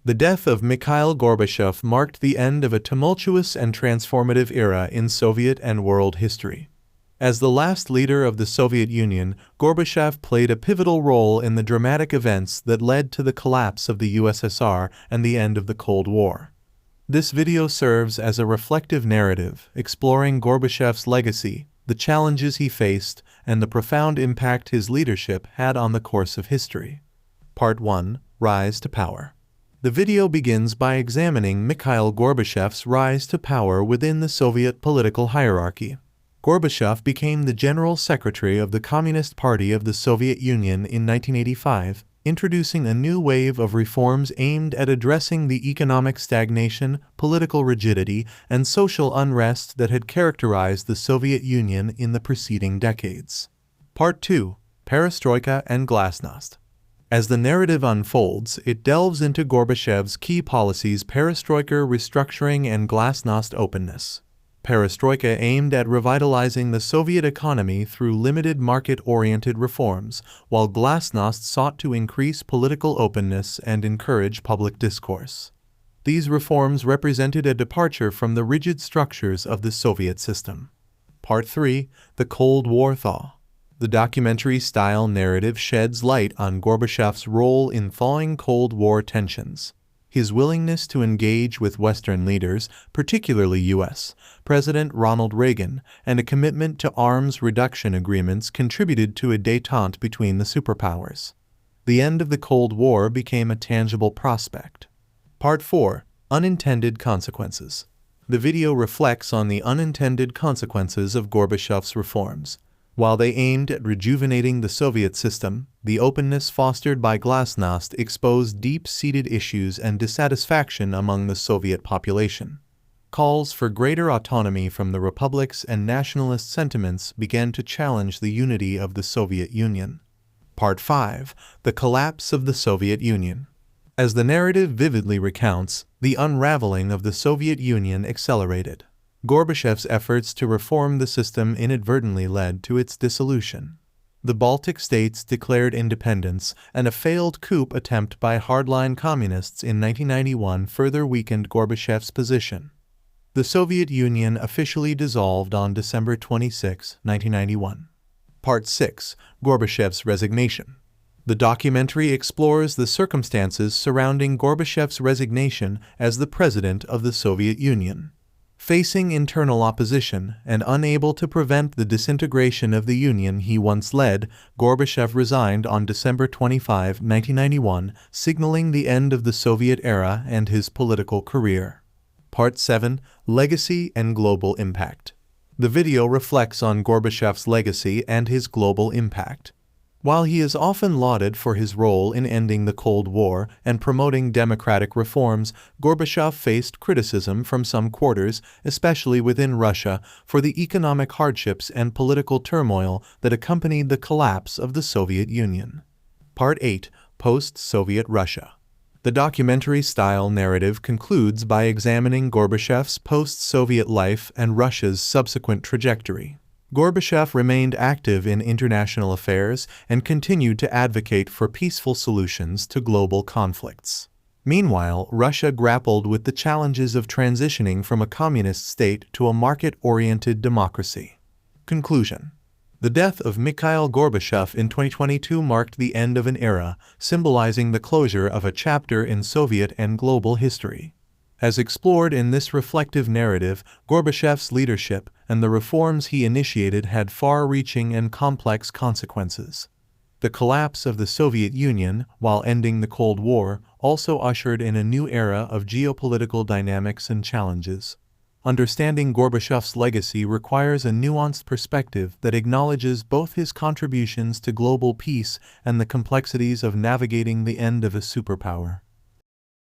The death of Mikhail Gorbachev marked the end of a tumultuous and transformative era in Soviet and world history. As the last leader of the Soviet Union, Gorbachev played a pivotal role in the dramatic events that led to the collapse of the USSR and the end of the Cold War. This video serves as a reflective narrative, exploring Gorbachev's legacy, the challenges he faced, and the profound impact his leadership had on the course of history. Part 1: Rise to Power. The video begins by examining Mikhail Gorbachev's rise to power within the Soviet political hierarchy. Gorbachev became the General Secretary of the Communist Party of the Soviet Union in 1985, introducing a new wave of reforms aimed at addressing the economic stagnation, political rigidity, and social unrest that had characterized the Soviet Union in the preceding decades. Part 2: Perestroika and Glasnost. As the narrative unfolds, it delves into Gorbachev's key policies: perestroika, restructuring, and glasnost, openness. Perestroika aimed at revitalizing the Soviet economy through limited market-oriented reforms, while glasnost sought to increase political openness and encourage public discourse. These reforms represented a departure from the rigid structures of the Soviet system. Part 3: The Cold War Thaw. The documentary-style narrative sheds light on Gorbachev's role in thawing Cold War tensions. His willingness to engage with Western leaders, particularly U.S. President Ronald Reagan, and a commitment to arms reduction agreements contributed to a détente between the superpowers. The end of the Cold War became a tangible prospect. Part 4: Unintended Consequences. The video reflects on the unintended consequences of Gorbachev's reforms. While they aimed at rejuvenating the Soviet system, the openness fostered by glasnost exposed deep-seated issues and dissatisfaction among the Soviet population. Calls for greater autonomy from the republics and nationalist sentiments began to challenge the unity of the Soviet Union. Part 5: The Collapse of the Soviet Union. As the narrative vividly recounts, the unraveling of the Soviet Union accelerated. Gorbachev's efforts to reform the system inadvertently led to its dissolution. The Baltic states declared independence, and a failed coup attempt by hardline communists in 1991 further weakened Gorbachev's position. The Soviet Union officially dissolved on December 26, 1991. Part 6: Gorbachev's Resignation. The documentary explores the circumstances surrounding Gorbachev's resignation as the president of the Soviet Union. Facing internal opposition and unable to prevent the disintegration of the Union he once led, Gorbachev resigned on December 25, 1991, signaling the end of the Soviet era and his political career. Part 7: Legacy and Global Impact. The video reflects on Gorbachev's legacy and his global impact. While he is often lauded for his role in ending the Cold War and promoting democratic reforms, Gorbachev faced criticism from some quarters, especially within Russia, for the economic hardships and political turmoil that accompanied the collapse of the Soviet Union. Part 8: Post-Soviet Russia. The documentary-style narrative concludes by examining Gorbachev's post-Soviet life and Russia's subsequent trajectory. Gorbachev remained active in international affairs and continued to advocate for peaceful solutions to global conflicts. Meanwhile, Russia grappled with the challenges of transitioning from a communist state to a market-oriented democracy. Conclusion: The death of Mikhail Gorbachev in 2022 marked the end of an era, symbolizing the closure of a chapter in Soviet and global history. As explored in this reflective narrative, Gorbachev's leadership and the reforms he initiated had far-reaching and complex consequences. The collapse of the Soviet Union, while ending the Cold War, also ushered in a new era of geopolitical dynamics and challenges. Understanding Gorbachev's legacy requires a nuanced perspective that acknowledges both his contributions to global peace and the complexities of navigating the end of a superpower.